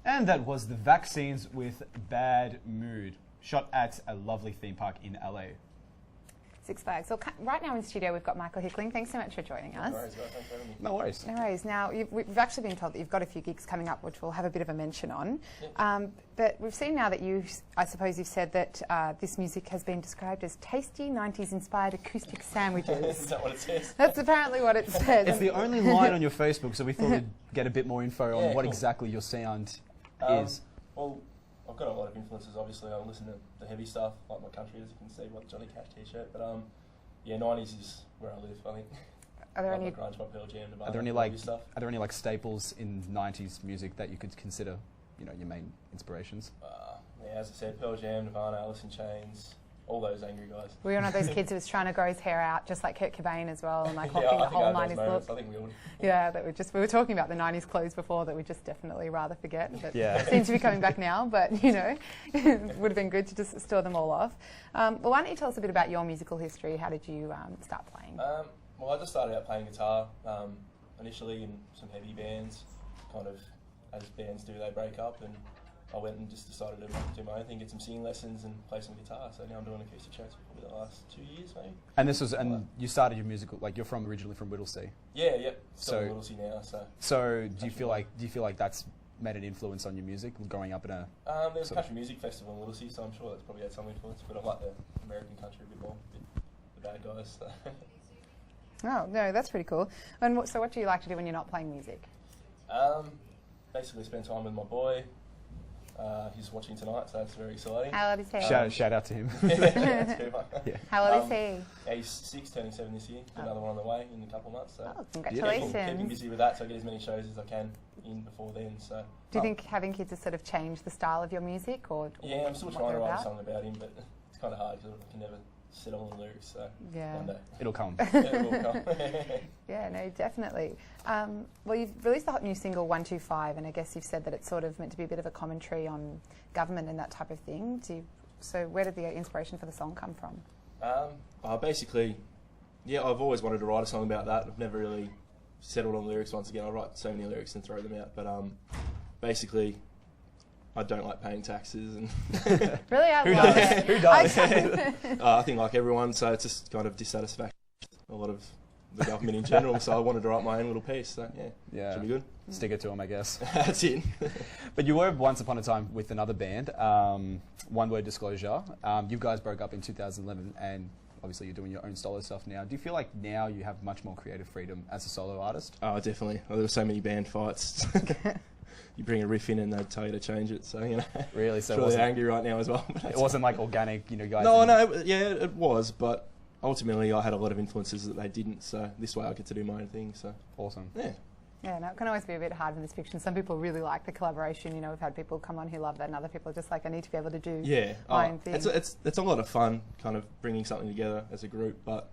And that was the Vaccines with Bad Mood, shot at a lovely theme park in LA. Six Flags. So right now in studio we've got Michael Hickling. Thanks so much for joining us. No worries, guys. Thanks for having me. No worries. No worries. Now, we've actually been told that you've got a few gigs coming up, which we'll have a bit of a mention on. Yeah. But we've seen now that I suppose you've said that this music has been described as tasty 90s-inspired acoustic sandwiches. Is that what it says? That's apparently what it says. It's the only line on your Facebook, so we thought we'd get a bit more info on what exactly your sound is. Well, I've got a lot of influences, obviously. I listen to the heavy stuff, like my country, as you can see, like Johnny Cash t-shirt. But yeah, 90s is where I live, I think. Are there like any my grunge, my Pearl Jam, Are there any like staples in 90s music that you could consider, you know, your main inspirations? Yeah, as I said, Pearl Jam, Nirvana, Alice in Chains, all those angry guys. Were you one of those kids who was trying to grow his hair out, just like Kurt Cobain as well, and like Yeah, copying the I think whole I had 90s those look? moments. I think we all. Yeah, that we were talking about the 90s clothes before that we just definitely rather forget. But Yeah. seem to be coming back now, but you know, it would have been good to just store them all off. Well, why don't you tell us a bit about your musical history? How did you start playing? Well, I just started out playing guitar initially in some heavy bands, kind of as bands do, they break up, and I went and just decided to do my own thing, get some singing lessons and play some guitar. So now I'm doing acoustic shows for probably the last 2 years, maybe. And this was, and you started your musical, like you're originally from Whittlesea. Yeah, yep. Still So- in Whittlesea now, so. So do you feel like that's made an influence on your music growing up in a? There's a country music festival in Whittlesea, so I'm sure that's probably had some influence. But I like the American country a bit more, the bad guys. So. Oh no, that's pretty cool. And so, what do you like to do when you're not playing music? Basically, spend time with my boy. He's watching tonight, so that's very exciting. How old is he? Shout out to him. That's good, mate. Yeah. How old is he? Yeah, he's 6, turning 7 this year. Got another one on the way in a couple of months. So Oh, congratulations. keep him busy with that, so I get as many shows as I can in before then. So Do you think having kids has sort of changed the style of your music, or yeah, I'm still what trying to they're write a about? song about him, but it's kind of hard because I can never settle on the lyrics. So Yeah. one day It'll come. it will come. Yeah, no, definitely. Well, you've released the hot new single 125, and I guess you've said that it's sort of meant to be a bit of a commentary on government and that type of thing. So where did the inspiration for the song come from? Basically, yeah, I've always wanted to write a song about that. I've never really settled on lyrics once again. I write so many lyrics and throw them out, but basically, I don't like paying taxes, and Really, I Who love does? it. Who does? I think like everyone, so it's just kind of dissatisfaction with a lot of the government in general. So I wanted to write my own little piece. So yeah, should be good. Stick it to him, I guess. That's it. But you were once upon a time with another band, One Word Disclosure. You guys broke up in 2011, and obviously you're doing your own solo stuff now. Do you feel like now you have much more creative freedom as a solo artist? Oh, definitely. Well, there were so many band fights. You bring a riff in and they'd tell you to change it. So, you know, Really? So it's really angry right now as well. it wasn't like organic, you know, guys. It was, but ultimately I had a lot of influences that they didn't. So this way I get to do my own thing. So Awesome. yeah. Yeah, no, it can always be a bit hard in this fiction. Some people really like the collaboration. You know, we've had people come on who love that, and other people are just like, I need to be able to do my own thing. It's a lot of fun, kind of bringing something together as a group, but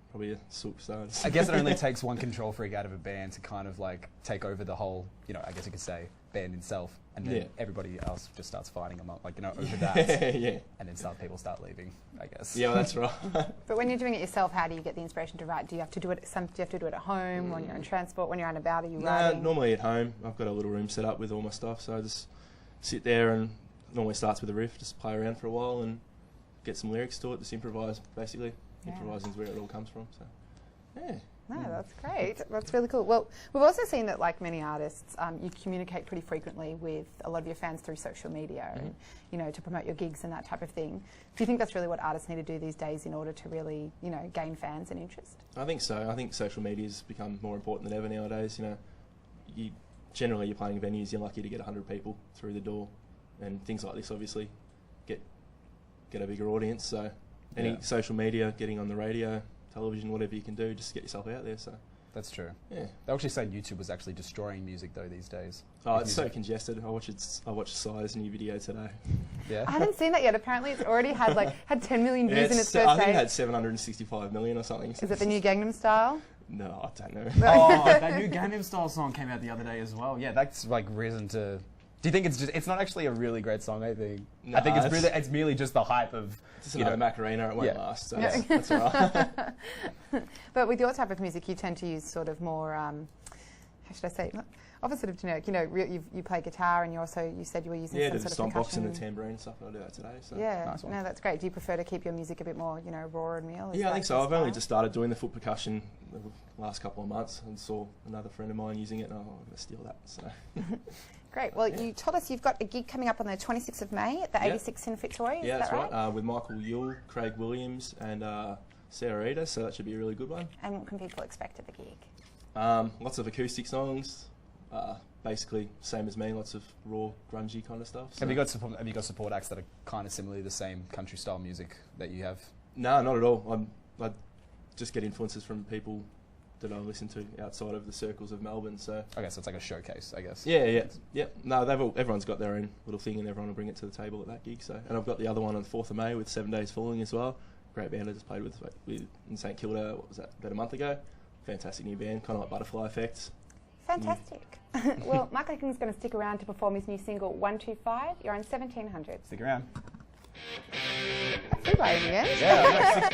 probably a sook, so I guess it only takes one control freak out of a band to kind of like take over the whole, you know, I guess you could say band itself, and then everybody else just starts fighting them up, like, you know, over that. Yeah. And then people start leaving, I guess. Yeah, well, that's right. But when you're doing it yourself, how do you get the inspiration to write? Do you have to do it? Do you have to do it at home, on your own transport, when you're out and about? Are you writing? Normally at home. I've got a little room set up with all my stuff, so I just sit there and normally starts with a riff, just play around for a while and get some lyrics to it, just improvise, basically. Yeah. Improvising is where it all comes from, so yeah. No, that's great. That's really cool. Well, we've also seen that, like many artists, you communicate pretty frequently with a lot of your fans through social media, and you know, to promote your gigs and that type of thing. Do you think that's really what artists need to do these days in order to really, you know, gain fans and interest? I think so. I think social media's become more important than ever nowadays. You know, generally you're playing venues, you're lucky to get 100 people through the door, and things like this obviously get a bigger audience. So any social media, getting on the radio, television, whatever you can do, just get yourself out there. So That's true. yeah. They actually say YouTube was actually destroying music though these days. Oh, it's so congested. I watched Si's new video today. Yeah. I haven't seen that yet. Apparently, it's already had 10 million views in its first I think day. it had 765 million or something. Is it the new Gangnam Style? No, I don't know. Oh, that new Gangnam Style song came out the other day as well. Yeah, that's like risen to. Do you think it's not actually a really great song? I think. No, I think it's merely just the hype of. It's another Macarena. It won't last. So Yeah. that's all right. But with your type of music, you tend to use sort of more, how should I say? Offer sort of generic. You know, you play guitar, and you said you were using Yeah, some the sort of stomp box percussion. and the tambourine and stuff. And I do that today. So. Yeah, Nice one. no, that's great. Do you prefer to keep your music a bit more, you know, raw and real? Is Yeah, I that think so. your I've only style? just started doing the foot percussion the last couple of months, and saw another friend of mine using it, and I'm going to steal that. So. Great. Well, you told us you've got a gig coming up on the 26th of May at the 86 in Fitzroy. Yeah, is that's that right. With Michael Yule, Craig Williams, and Sarah Eda, so that should be a really good one. And what can people expect at the gig? Lots of acoustic songs, basically same as me. Lots of raw, grungy kind of stuff. So. Have you got support acts that are kind of similarly the same country style music that you have? No, not at all. I just get influences from people that I listen to outside of the circles of Melbourne. So Okay, so it's like a showcase, I guess. yeah. No, everyone's got their own little thing, and everyone will bring it to the table at that gig. So, and I've got the other one on the 4th of May with 7 Days Falling as well. Great band I just played with in St Kilda. What was that? About a month ago. Fantastic new band, kind of like Butterfly Effect. Fantastic. Well, Michael Hickling's going to stick around to perform his new single 125. You're on 1700. Stick around. That's good, in the end. Yeah,